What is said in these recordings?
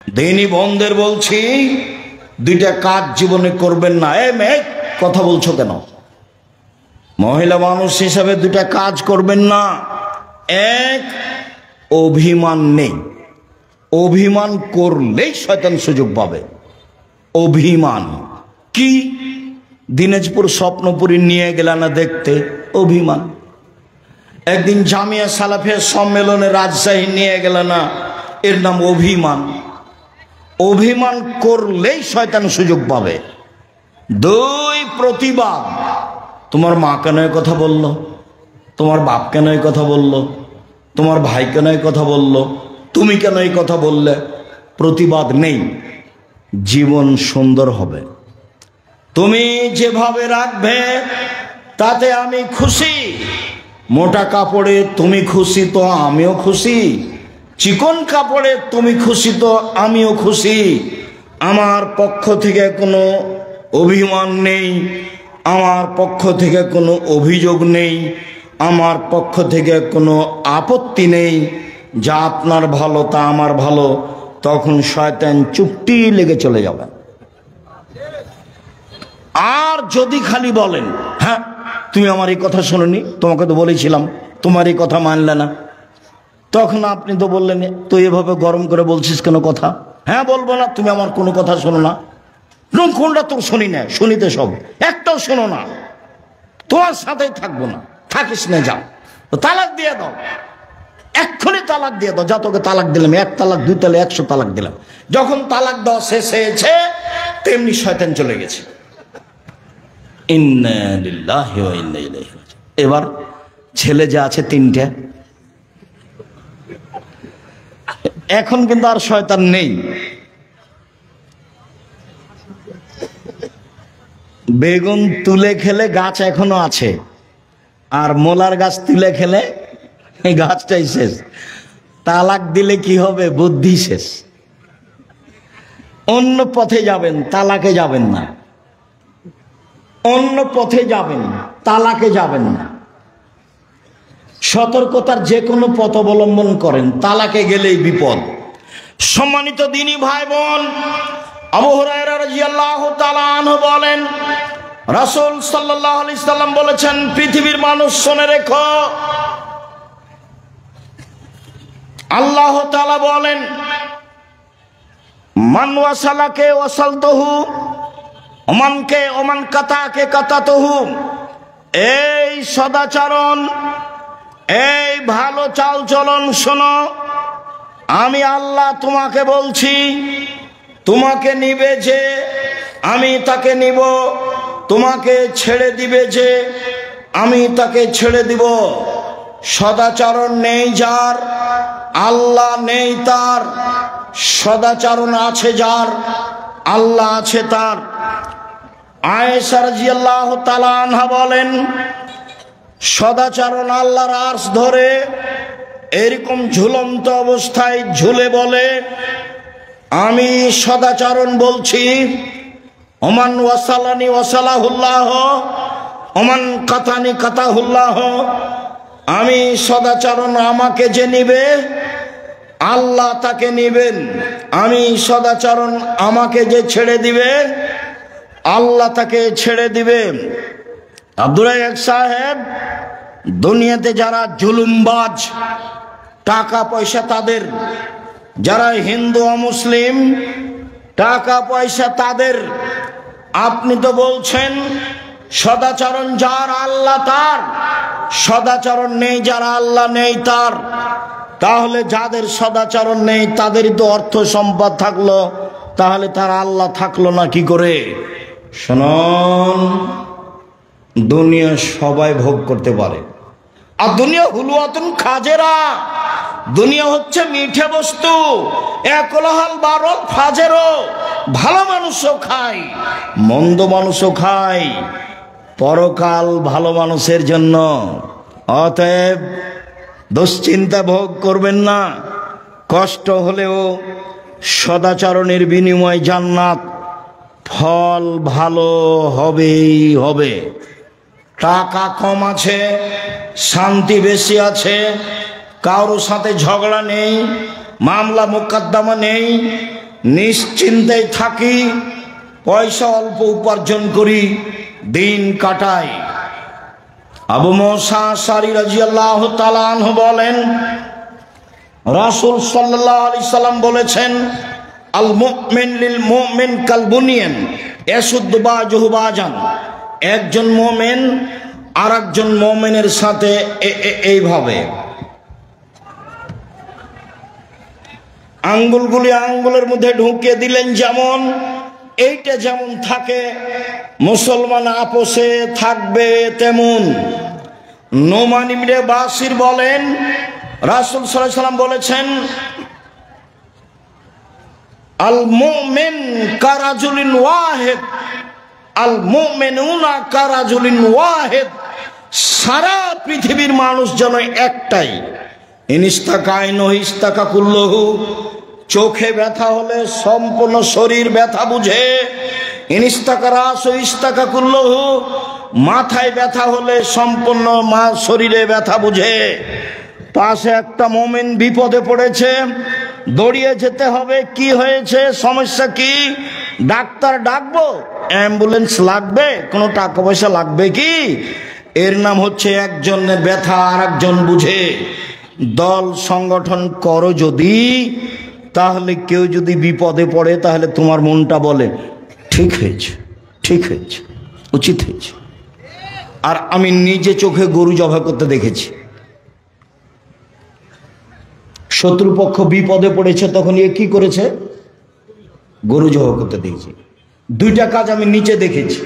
দিনী বন্ধের বলছি, দুইটা কাজ জীবনে করবেন না। মেয়ে কথা বলছো কেন? মহিলা মানুষ হিসাবে দুইটা কাজ করবেন না। এক, অভিমান নেই। অভিমান করলেই শয়তান সুযোগ পাবে। অভিমান কি? দিনাজপুর স্বপ্নপুরী নিয়ে গেল না দেখতে, অভিমান। একদিন জামিয়া সালাফিয়া সম্মেলনে রাজশাহী নিয়ে গেল না, এর নাম অভিমান। অভিমান করলেই শয়তান সুযোগ পাবে। দুই, প্রতিবাদ। তোমার মা কেন এই কথা বললো, তোমার বাপ কেন এই কথা বললো, তোমার ভাই কেন এই কথা বললো, তুমি কেন এই কথা বললে? প্রতিবাদ নেই, জীবন সুন্দর হবে। তুমি যেভাবে রাখবে তাতে আমি খুশি। মোটা কাপড়ে তুমি খুশি তো আমিও খুশি, চিকন কাপড়ে তুমি খুশি তো আমিও খুশি। আমার পক্ষ থেকে কোনো অভিমান নেই, আমার পক্ষ থেকে কোনো অভিযোগ নেই, আমার পক্ষ থেকে কোনো আপত্তি নেই। যা আপনার ভালো তা আমার ভালো। তখন শয়তান চুপটি লেগে চলে যাবে। আর যদি খালি বলেন, হ্যাঁ তুমি আমার এই কথা শোনোনি, তোমাকে তো বলেছিলাম, তোমার এই কথা মানলে না, তখন আপনি তো বললেন তুই এভাবে গরম করে বলছিস কেন কথা? হ্যাঁ বলবো না, তুমি আমার কোনো কথা শোনো না। কোনটা তোর শুনি না, শুনিতে সব, একটাও শোনো না, তোমার সাথেই থাকবো না, থাকিস না, যাও, তালাক দিয়ে দাও, এক্ষুনি তালাক দিয়ে দাও। যা তোকে তালাক দিলাম, এক তালাক, দুই তালাক, 100 তালাক দিলাম। যখন তালাক দেওয়া শেষ হয়েছে তেমনি শয়তান চলে গেছে। ইন্না লিল্লাহি ওয়া ইন্না ইলাইহি রাজিউন। এবার ছেলে যা আছে 3টে, এখন কিন্তু আর শয়তান নেই। বেগুন তুলে খেলে গাছ এখনো আছে, আর মোলার গাছ তুলে খেলে এই গাছটাই শেষ। তালাক দিলে কি হবে? বুদ্ধি শেষ। অন্য পথে যাবেন, তালাকে যাবেন না। অন্য পথে যাবেন, তালাকে যাবেন না। সতর্কতার যে কোনো পথ অবলম্বন করেন, তালাকে গেলেই বিপদ। সম্মানিত দিনী ভাই বোন, আবু হুরায়রা রাদিয়াল্লাহু তাআলা আনহু বলেন, রাসূল সাল্লাল্লাহু আলাইহি সাল্লাম বলেছেন, পৃথিবীর মানুষ শুনে রেখো, আল্লাহ তাআলা বলেন, মান ওয়াসালাকে ওয়াসালতুহু, ওমানকে ওমান কাতাকে কাতাতুহু। এই সদাচরণ, এই ভালো চালচলন শোনো, আমি আল্লাহ তোমাকে বলছি, তোমাকে নিবে যে আমি তাকে নিব, তোমাকে ছেড়ে দিবে যে আমি তাকে ছেড়ে দিব। সদাচরণ নেই যার, আল্লাহ নেই তার। সদাচরণ আছে যার, আল্লাহ আছে তার। আয়েশা রাদিয়াল্লাহু তাআলা আনহা বলেন, সদাচরণ আল্লাহর আরশ ধরে এরকম ঝুলন্ত অবস্থায় ঝুলে বলে, আমি সদাচরণ বলছি, ওমান ওয়াসালানি ওয়াসালাহুল্লাহ, ওমান কাতানি কাতাহুল্লাহ। আমি সদাচরণ, আমাকে যে নিবে আল্লাহ তাকে নিবেন। আমি সদাচরণ, আমাকে যে ছেড়ে দিবে আল্লাহ তাকে ছেড়ে দিবে। আব্দুল রাজ্জাক সাহেব, দুনিয়াতে যারা জুলুমবাজ, টাকা পয়সা তাদের, যারা হিন্দু অমুসলিম, টাকা পয়সা তাদের। আপনি তো বলছেন সদাচরণ যার আল্লাহ তার, সদাচরণ নেই যারা আল্লাহ নেই তার। তাহলে যাদের সদাচরণ নেই তাদেরই তো অর্থ সম্পদ থাকলো, তাহলে তার আল্লাহ থাকলো না কি করে? শুনুন, দুনিয়া সবাই ভোগ করতে পারে, আর দুনিয়া হুলুয়াতুন খাজেরা, দুনিয়া হচ্ছে মিঠে বস্তু, একলাহাল বারল ফাজেরও। ভালো মানুষও খায়, মন্দ মানুষও খায়, পরকাল ভালো মানুষের জন্য। অতএব দুশ্চিন্তা ভোগ করবেন না। কষ্ট হলেও সদাচরণের বিনিময় জান্নাত, ফল ভালো হবেই হবে। টাকা কম আছে, শান্তি বেশি আছে, কারোর সাথে ঝগড়া নেই, মামলা মোকদ্দমা নেই, নিশ্চিন্তায় থাকি, পয়সা অল্প উপার্জন করি, দিন কাটাই। আবু মুসা আশআরী রাদিয়াল্লাহু তাআলা আনহু বলেন, রাসূল সাল্লাল্লাহু আলাইহি সাল্লাম বলেছেন, আল মুমিন লিল মুমিন কাল বুনিয়ান ইয়াসুদ্দু বাযুহু বাযান। একজন মুমিন আরেকজন মুমিনের সাথে এইভাবে আঙ্গুলগুলি আঙ্গুলের মধ্যে ঢুকিয়ে দিলেন, যেমন এইটা যেমন থাকে মুসলমান আপোষে থাকবে তেমন। নোমান ইবনে বাশির বলেন, রাসূল সাল্লাল্লাহু আলাইহি সাল্লাম বলেছেন, আল মুমিন কারাজুলিন ওয়াহিদ, আল মুমিনুনা কারাজুলিন ওয়াহিদ। সারা পৃথিবীর মানুষ যেন একটাই। ইনিস্তাকাইনু ইস্তাকা কুল্লুহু। চোখে ব্যথা হলে সম্পূর্ণ শরীর ব্যথা বুঝে। ইনিস্তাকা রাসু ইস্তাকা কুল্লুহু। মাথায় ব্যথা হলে সম্পূর্ণ শরীরে ব্যথা বুঝে। পাশে একটা মুমিন বিপদে পড়েছে, দৌড়িয়ে যেতে হবে। কি হয়েছে, সমস্যা কি? ডাক্তার ডাকবো? অ্যাম্বুলেন্স লাগবে? কোনো টাকা পয়সা লাগবে কি? এর নাম হচ্ছে একজনের ব্যথা আর একজন বুঝে। দল সংগঠন করো যদি, তাহলে কেউ যদি বিপদে পড়ে তাহলে তোমার মনটা বলে ঠিক হয়েছে, ঠিক হয়েছে, উচিত হয়েছে। আর আমি নিজে চোখে গরু জবাই করতে দেখেছি। শত্রুপক্ষ বিপদে পড়েছে, তখন এ কি করেছে? গরু জবাই করতে দেখেছি। দুইটা কাজ আমি নিজে দেখেছি।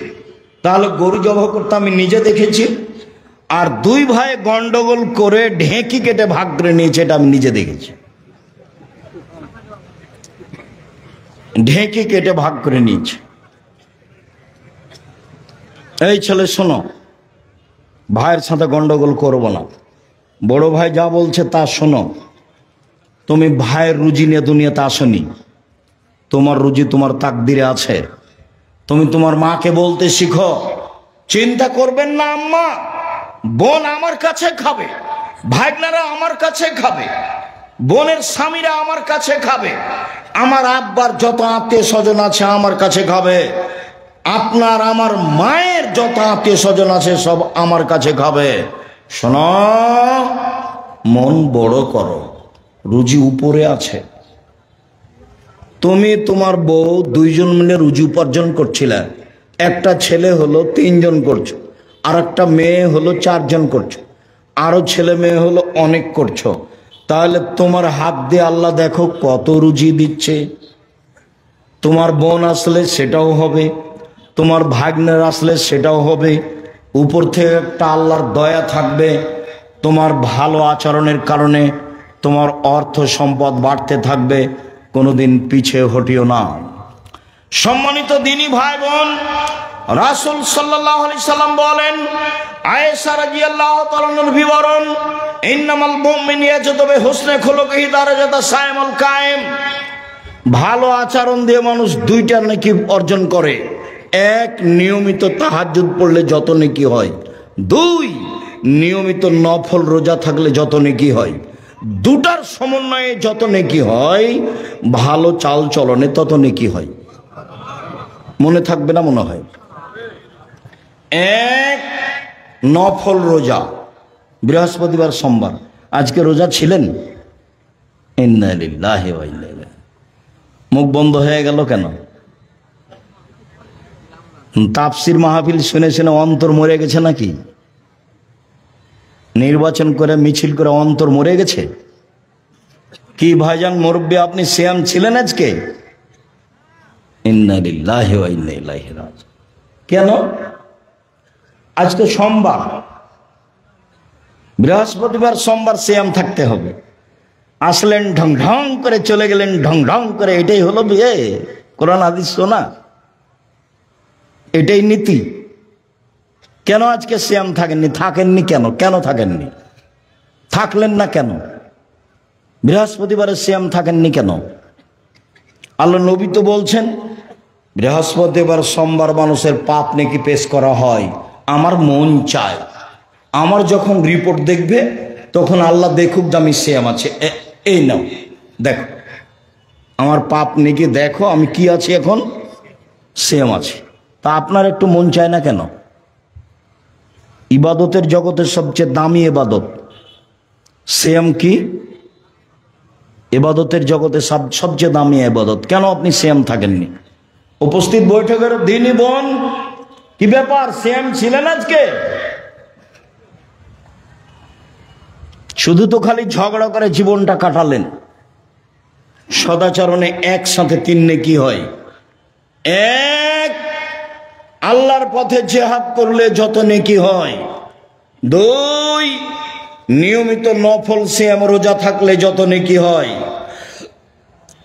তাহলে গরু জবাই করতে আমি নিজে দেখেছি, আর দুই ভাই গন্ডগোল করে ঢেঁকি কেটে ভাগ করে নিয়েছে, এটা আমি নিজে দেখেছি। ঢেঁকি কেটে ভাগ করে নিয়েছে। এই ছেলে শোনো, ভাইয়ের সাথে গন্ডগোল করবো না। বড় ভাই যা বলছে তা শোনো। তুমি ভাইয়ের রুজি নিয়ে দুনিয়াতে আসনি। তোমার রুজি তোমার তাকদিরে আছে। তুমি তোমার মাকে বলতে শিখো, চিন্তা করবেন না আম্মা, বোন আমার কাছে খাবে, ভাগনারা আমার কাছে খাবে, বোনের স্বামীরা আমার কাছে খাবে, আমার আব্বার যত আত্মীয় স্বজন আছে আমার কাছে খাবে, আপনার আমার মায়ের যত আত্মীয় স্বজন আছে সব আমার কাছে খাবে। শোনো, মন বড় করো, রুজি উপরে আছে। তুমি তোমার বউ দুইজন মিলে রুজি উপার্জন করছিলে। একটা ছেলে হলো 3 জন করছো, আর একটা মেয়ে হলো 4 জন করছো, আরো ছেলে মেয়ে হলো অনেক করছো। তাহলে তোমার হাত দিয়ে আল্লাহ দেখো কত রুজি দিচ্ছে। তোমার বোন আসলে সেটাও হবে, তোমার ভাগ্নের আসলে সেটাও হবে। উপর থেকে একটা আল্লাহর দয়া থাকবে। তোমার ভালো আচরণের কারণে তোমার অর্থ সম্পদ বাড়তে থাকবে। কোনোদিন পিছিয়ে হটিও না। সম্মানিত দিনী ভাই বোন, রাসূল সাল্লাল্লাহু আলাইহি সাল্লাম বলেন, আয়েশা রাদিয়াল্লাহু তাআলার বিবরণ, ইন্নামাল মুমিনু ইয়াজুদু বিহুসনি খুলুকিহি দারাজাতা সাইমুল কায়েম। ভালো আচরণ দিয়ে মানুষ 2টা নেকি অর্জন করে। 1, নিয়মিত তাহাজ্জুদ পড়লে যত নেকি হয়। 2, নিয়মিত নফল রোজা থাকলে যত নেকি হয়। 2টার সমন্বয়ে যত নেকি হয়, ভালো চাল চলনে তত নেকি হয়। মনে থাকবে না মনে হয়? 1, নফল রোজা, বৃহস্পতিবার সোমবার। আজকে রোজা ছিলেন? ইন্না লিল্লাহি ওয়া ইন্না ইলাইহি। মুখ বন্ধ হয়ে গেল কেন? তাফসির মাহফিল শুনে শুনে অন্তর মরে গেছে নাকি? নির্বাচন করে মিছিল করে অন্তর মরে গেছে কি? ভাইজান মুরব্বী, আপনি সিয়াম ছিলেন আজকে? ইন্না লিল্লাহি ওয়া ইন্না ইলাইহি রাজিউন। কেন? আজকে সোমবার, বৃহস্পতিবার সোমবার সিয়াম থাকতে হবে। আসলেন ঢং ঢং করে, চলে গেলেন ঢং ঢং করে। এটাই হলো বিয়ে? কোরআন হাদিস শোনা, এটাই নীতি। কেন আজকে সিয়াম থাকেননি? থাকেননি কেন? কেন থাকেননি? থাকলেন না কেন? বৃহস্পতিবারে সিয়াম থাকেননি কেন? আল্লাহ নবী তো বলছেন, বৃহস্পতিবার সোমবার মানুষের পাপ নেকি পেশ করা হয়। আমার মন চায়, আমার যখন রিপোর্ট দেখবে তখন আল্লাহ দেখুক যে আমি সিয়াম আছে, এই নাও দেখো আমার পাপ নেকি দেখো আমি কি আছি এখন, সেম আছি। তা আপনার একটু মন চায় না কেন? ইবাদতের জগতের সবচেয়ে দামি ইবাদত সেম কি? ইবাদতের জগতে সবচেয়ে দামি ইবাদত, কেন আপনি সেম থাকেননি? উপস্থিত বৈঠকের দিনই বোন, কি ব্যাপার, সেম ছিলেন আজকে? শুধু তো খালি ঝগড়া করে জীবনটা কাটালেন। সদাচরণে একসাথে 3 নেকি হয়। 1, আল্লাহর পথে জিহাদ করলে যত নেকি হয়। 2, নিয়মিত নফল সিয়াম রোজা থাকলে যত নেকি হয়।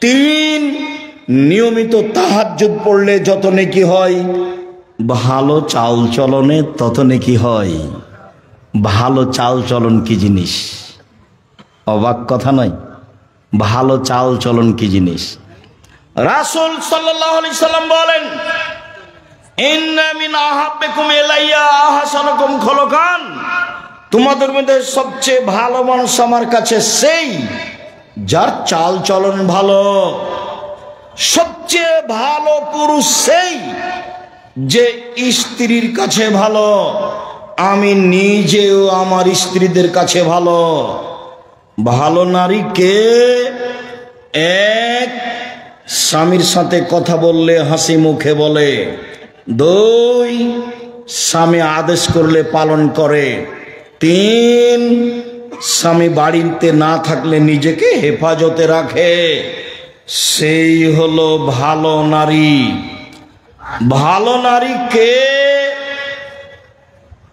3, নিয়মিত তাহাজ্জুদ পড়লে যত নেকি হয়। ভালো চাল চলনে তত নেকি হয়। ভালো চাল চলন কি জিনিস? অবাক কথা নয়? ভালো চাল চলন কি জিনিস? রাসূল সাল্লাল্লাহু আলাইহি সাল্লাম বলেন, ইন্না মিন আহাব্বিকুম ইলাইয়া আহসানুকুম খুলুকান, তোমাদের মধ্যে সবচেয়ে ভালো মানুষ আমার কাছে সেই যার চাল চলন ভালো। সবচেয়ে ভালো পুরুষ সেই যে স্ত্রীর কাছে ভালো। আমি নিজেও আমার স্ত্রীদের কাছে ভালো। ভালো নারী কে? 1, স্বামীর সাথে কথা বললে হাসি মুখে বলে। 2, স্বামী আদেশ করলে পালন করে। 3, স্বামী বাড়িতে না থাকলে নিজেকে হেফাজতে রাখে। সেই হলো ভালো নারী। ভালো নারী কে?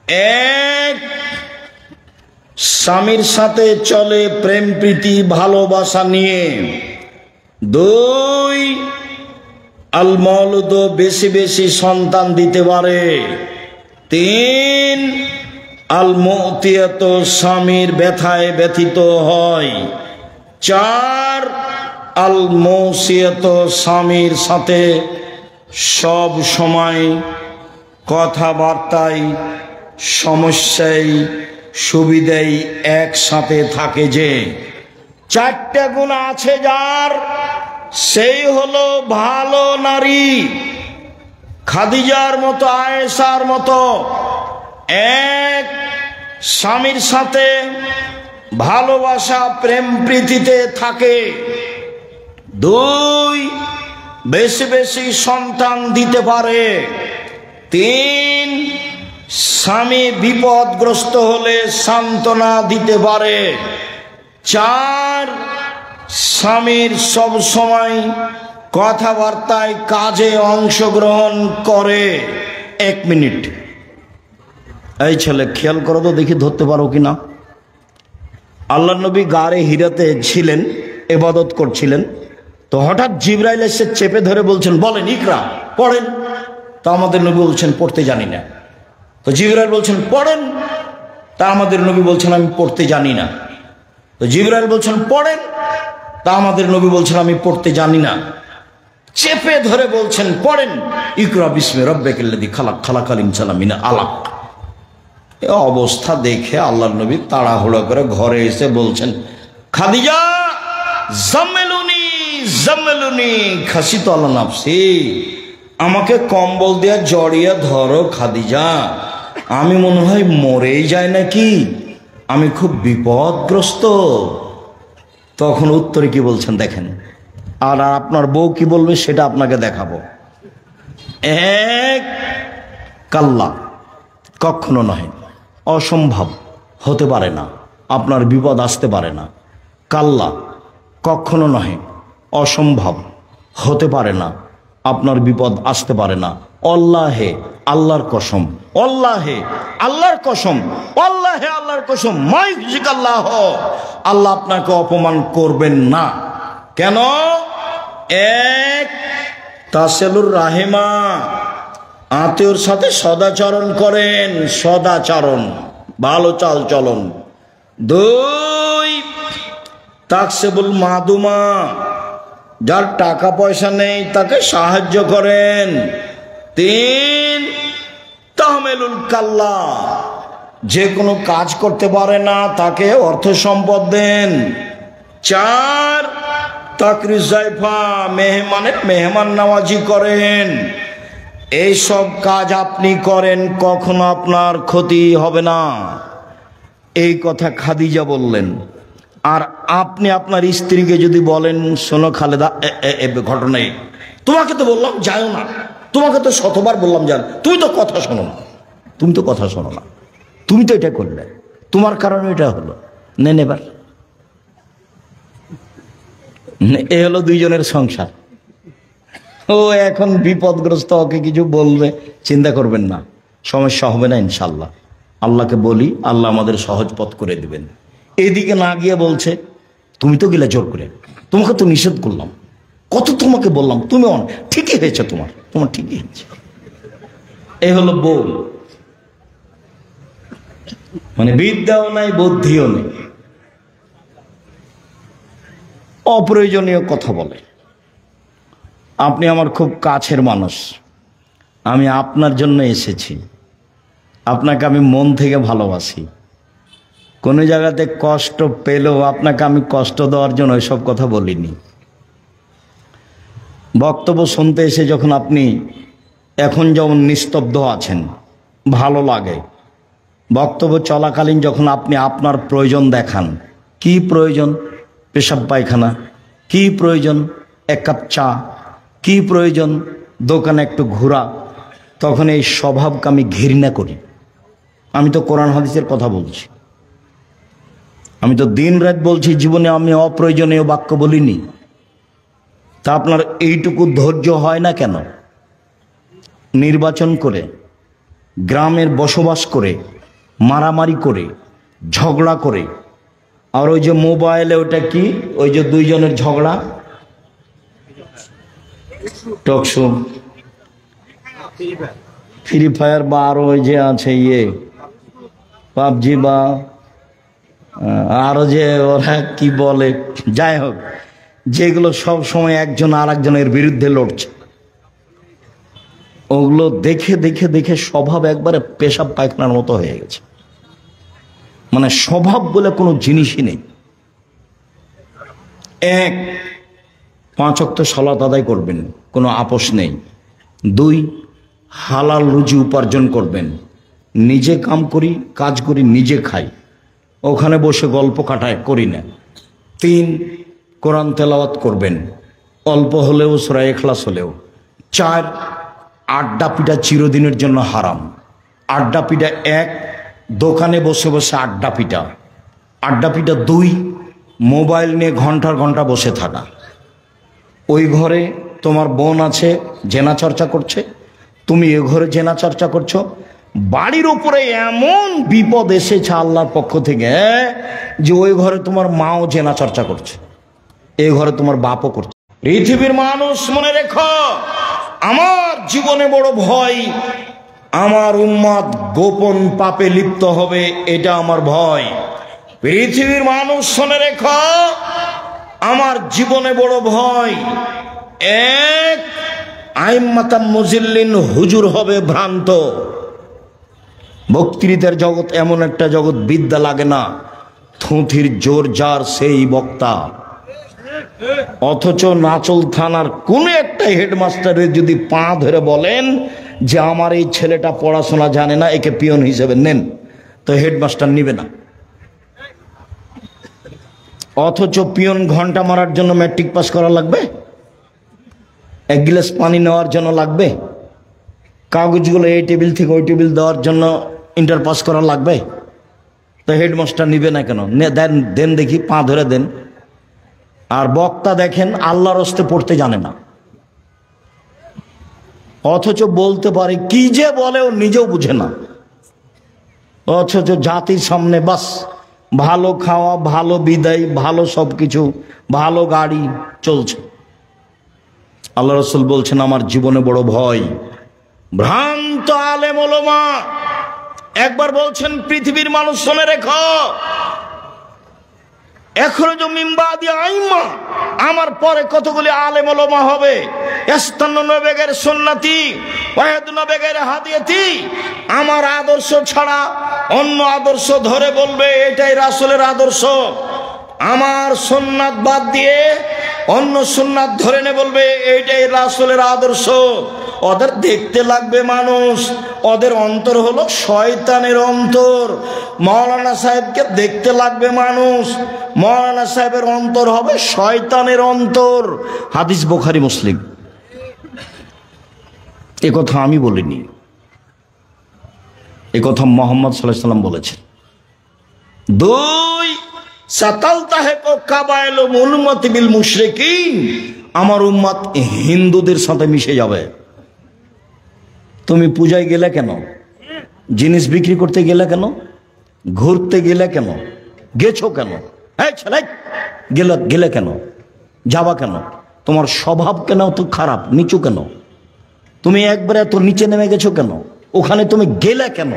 1, স্বামীর সাথে চলে প্রেম প্রীতি ভালোবাসা নিয়ে। 2, আল মওলুদ বেশি বেশি সন্তান দিতে পারে। 3, আল মুতিয়াত স্বামীর ব্যথায় ব্যথিত হয়। 4, আল মৌসিয়াত স্বামীর সাথে সব সময় কথাবার্তায় সমস্যায় সুবিধায় একসাথে থাকে। যে 4টে গুণ আছে যার, সেই হলো ভালো নারী। খাদিজার মতো, আয়েশার মতো 1, স্বামীর সাথে ভালোবাসা প্রেম প্রীতিতে থাকে। 2, বেশি বেশি সন্তান দিতে পারে। 3, স্বামী বিপদগ্রস্ত হলে সান্ত্বনা দিতে পারে। 4, স্বামীর সব সময় কথাবার্তায় কাজে অংশগ্রহণ করে। 1 মিনিট, এই ছেলে খেয়াল করো তো দেখি ধরতে পারো কিনা। আল্লাহ নবী গারে হিরাতে ছিলেন, ইবাদত করছিলেন। তো হঠাৎ জিবরাইল এসে চেপে ধরে বলছেন, বলেন ইকরা, পড়েন। তা আমাদের নবী বলছেন পড়তে জানি না। তো জিবরাইল বলছেন পড়েন। তা আমাদের নবী বলছেন আমি পড়তে জানি না। তো জিবরাইল বলছেন পড়েন। তা আমাদের নবী বলছেন আমি পড়তে জানি না। চেপে ধরে বলছেন পড়েন, ইকরা বিসমি রাব্বিকাল্লাযী খালাক, খালাকাল ইনসানা মিন আলাক। এই অবস্থা দেখে আল্লাহর নবী তাড়াহুড়ো করে ঘরে এসে বলছেন, খাদিজা জাম্মিলুনি জাম্মিলুনি খাসিতু আলা নাফসি, আমাকে কম্বল দিয়ে জড়িয়ে ধরো খাদিজা, আমি মনে হয় মরেই যায় নাকি, আমি খুব বিপদগ্রস্ত। তখন উত্তরে কি বলছেন দেখেন, আর আপনার বউ কি বলবে সেটা আপনাকে দেখাবো। 1, কাল্লা, কখনো নয়, অসম্ভব, হতে পারে না, আপনার বিপদ আসতে পারে না। কাল্লা, কখনো নয়, অসম্ভব, হতে পারে না, আপনার বিপদ আসতে পারে না। আল্লাহে, আল্লাহর কসম, আল্লাহে, আল্লাহর কসম, আল্লাহে, আল্লাহর কসম, মাইজিকাল্লাহ, আল্লাহ আপনাকে অপমান করবেন না। কেন? 1, তাসেলুর রাহিমা, আত্মীয়র সাথে সদাচরণ করেন, সদাচরণ, ভালো চাল চলন। 2, তাকসেবুল মাদুমা, যার টাকা পয়সা নেই তাকে সাহায্য করেন। 3, তাহমেলুল কাল্লা, যে কোনো কাজ করতে পারে না তাকে অর্থ সম্পদ দেন। 4, তাকরির জাইফা, মেহমানের মেহমান নওয়াজি করেন, এইসব কাজ আপনি করেন, কখনো আপনার ক্ষতি হবে না। এই কথা খাদিজা বললেন। আর আপনি আপনার স্ত্রীকে যদি বলেন, শোনো খালেদা, ঘটনায় তোমাকে তো বললাম যাও না, তোমাকে তো শতবার বললাম যান, তুমি তো কথা শোনো না, তুমি তো কথা শোনো না, তুমি তো এটা করলে, তোমার কারণে এটা হলো, নেন এবার। এ হলো দুইজনের সংসার। ও এখন বিপদগ্রস্ত, ওকে কিছু বলবে, চিন্তা করবেন না, সমস্যা হবে না ইনশাল্লাহ। আল্লাহকে বলি, আল্লাহ আমাদের সহজ পথ করে দিবেন। এদিকে না গিয়ে বলছে, তুমি তো গেলে জোর করে, তোমাকে তো নিষেধ করলাম, কত তোমাকে বললাম, তুমি ঠিকই হয়েছে, তোমার ঠিকই হয়েছে। এই হলো বউ, মানে বিদ্যাও নাই বুদ্ধিও নেই, অপ্রয়োজনীয় কথা বলে। আপনি আমার খুব কাছের মানুষ, আমি আপনার জন্য এসেছি, আপনাকে আমি মন থেকে ভালোবাসি। কোনো জায়গাতে কষ্ট পেলেও আপনাকে আমি কষ্ট দেওয়ার জন্য এসব কথা বলিনি। বক্তব্য শুনতে এসে যখন আপনি এখন যেমন নিস্তব্ধ আছেন, ভালো লাগে। বক্তব্য চলাকালীন যখন আপনি আপনার প্রয়োজন দেখান, কি প্রয়োজন, পেশাব পায়খানা, কি প্রয়োজন, এক কাপ চা, কি প্রয়োজন, দোকানে একটু ঘোরা, তখন এই স্বভাবকে আমি ঘৃণা করি। আমি তো কোরআন হাদিসের কথা বলছি, আমি তো দিন রাত বলছি, জীবনে আমি অপ্রয়োজনীয় বাক্য বলিনি। তা আপনার এইটুকু ধৈর্য হয় না কেন? নির্বাচন করে, গ্রামের বসবাস করে, মারামারি করে, ঝগড়া করে, আর ওই যে মোবাইলে ওটা কি, ওই যে দুইজনের ঝগড়া, টকশো, ফ্রি ফায়ার, বা আরো ওই যে আছে পাবজি, বা আরো যে ওরা কি বলে, যাই হোক, যেগুলো সব সময় একজন আর একজনের বিরুদ্ধে লড়ছে, ওগুলো দেখে দেখে দেখে স্বভাব একবারে পেশাব পায়খানার মতো হয়ে গেছে। মানে স্বভাব বলে কোনো জিনিসই নেই। 1, 5 ওয়াক্ত সালাত আদায় করবেন, কোনো আপোষ নেই। 2, হালাল রুজি উপার্জন করবেন, নিজে কাজ করি, নিজে খাই, ওখানে বসে গল্প কাটায় করি না। 3, কোরআন তেলাওয়াত করবেন, অল্প হলেও, সূরা ইখলাস হলেও। 4, আড্ডা পিটা চিরদিনের জন্য হারাম। আড্ডা পিটা 1, দোকানে বসে বসে আড্ডা পিটা। 2, মোবাইল নিয়ে ঘন্টার ঘন্টা বসে থাকা। ওই ঘরে তোমার বোন আছে, জেনা চর্চা করছে, তুমি এ ঘরে জেনা চর্চা করছো। বাড়ির উপরে এমন বিপদ এসেছে আল্লাহর পক্ষ থেকে যে ওই ঘরে তোমার মাও জেনা চর্চা করছে, এই ঘরে তোমার বাপও করছে। পৃথিবীর মানুষ মনে রেখো, আমার জীবনে বড় ভয়, আমার উম্মত গোপন পাপে লিপ্ত হবে, এটা আমার ভয়। পৃথিবীর মানুষ শুনে রেখো, আমার জীবনে বড় ভয়, 1, আইম্মাতাম মুজিল্লিন, হুজুর হবে ভ্রান্ত। বক্তৃতার জগৎ এমন একটা জগৎ, বিদ্যা লাগে না, থুথির জোর যার সেই বক্তা। অথচ নাচল থানার কোন একটা হেডমাস্টারের যদি পা ধরে বলেন যে আমার এই ছেলেটা পড়াশোনা জানে না, একে পিয়ন হিসেবে নেন, তো হেডমাস্টার নিবে না। অথচ পিয়ন ঘন্টা মারার জন্য ম্যাট্রিক পাস করা লাগবে, 1 গ্লাস পানি নেওয়ার জন্য লাগবে, কাগজগুলো এই টেবিল থেকে ওই টেবিল দেওয়ার জন্য ইন্টার পাস করা লাগবে, তো হেডমাস্টার নিবে না কেন? দেন দেখি, পা ধরে দেন। আর বক্তা দেখেন আল্লাহর হস্তে পড়তে জানে না, অথচ বলতে পারে, কি যে বলে ও নিজেও বুঝে না। অথচ জাতির সামনে বাস ভালো খাওয়া, ভালো বিদায়, ভালো সবকিছু, ভালো গাড়ি চলছে। আল্লাহ রাসূল বলছেন, আমার জীবনে বড় ভয় ভ্রান্ত আলেম ওলামা। একবার বলছেন, পৃথিবীর মানুষ শুনে রেখো, এখরজু মিন বাদি আইম্মা, আমার পরে কতগুলি আলেম ওলামা হবে, ইস্তান্নুনা বিগাইরি সুন্নতি ওয়া ইয়াহদুনা বিগাইরি হাদিয়াতি, আমার আদর্শ ছাড়া অন্য আদর্শ ধরে বলবে এটাই রাসূলের আদর্শ, আমার সুন্নাত বাদ দিয়ে অন্য সুন্নাত ধরে নে বলবে এইটাই রাসূলের আদর্শ। ওদের দেখতে লাগবে মানুষ, ওদের অন্তর হলো শয়তানের অন্তর। মাওলানা সাহেবকে দেখতে লাগবে মানুষ, মাওলানা সাহেবের অন্তর হবে শয়তানের অন্তর। হাদিস বুখারী মুসলিম। এ কথা আমি বলিনি, এ কথা মুহাম্মদ সাল্লাল্লাহু আলাইহি ওয়াসাল্লাম বলেছেন। দুই, সাতালতাহিকু কাবাইলুল উম্মতি বিল মুশরিকিন, আমার উম্মত হিন্দুদের সাথে মিশে যাবে। তুমি পূজায় গেলে কেন? জিনিস বিক্রি করতে গেলে কেন? ঘুরতে গেলে কেন? গেছো কেন? এই ছেলে গেলে কেন? যাবা কেন? তোমার স্বভাব কেন তো খারাপ, নিচু কেন? তুমি একবারে এত নিচে নেমে গেছো কেন? ওখানে তুমি গেলে কেন?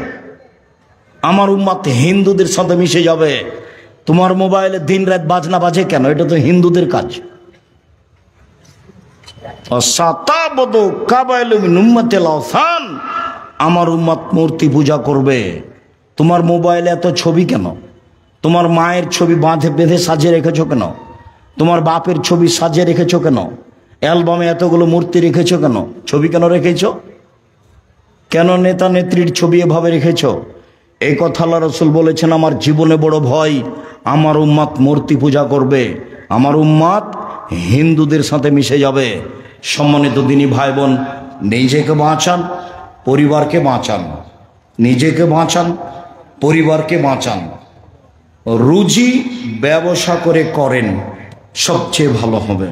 আমার উম্মত হিন্দুদের সাথে মিশে যাবে। তোমার মোবাইলে দিন রাত বাজনা বাজে কেন? এটা তো হিন্দুদের কাজ। আমার উম্মত মূর্তি পূজা করবে। তোমার মোবাইলে এত ছবি কেন? তোমার মায়ের ছবি বেঁধে সাজিয়ে রেখেছো কেন? তোমার বাপের ছবি সাজিয়ে রেখেছো কেন? অ্যালবামে এতগুলো মূর্তি রেখেছো কেন? ছবি কেন রেখেছো? কেন নেতা নেত্রীর ছবি এভাবে রেখেছো? এই কথা আল্লাহ রাসূল বলেছেন, আমার জীবনে বড় ভয়, আমার উম্মত মূর্তি পূজা করবে, আমার উম্মত হিন্দুদের সাথে মিশে যাবে। সম্মানিত দিনী ভাই বোন, নিজেকে বাঁচান, পরিবারকে বাঁচান, নিজেকে বাঁচান, পরিবারকে বাঁচান। রুজি ব্যবসা করে করেন, সবচেয়ে ভালো হবে।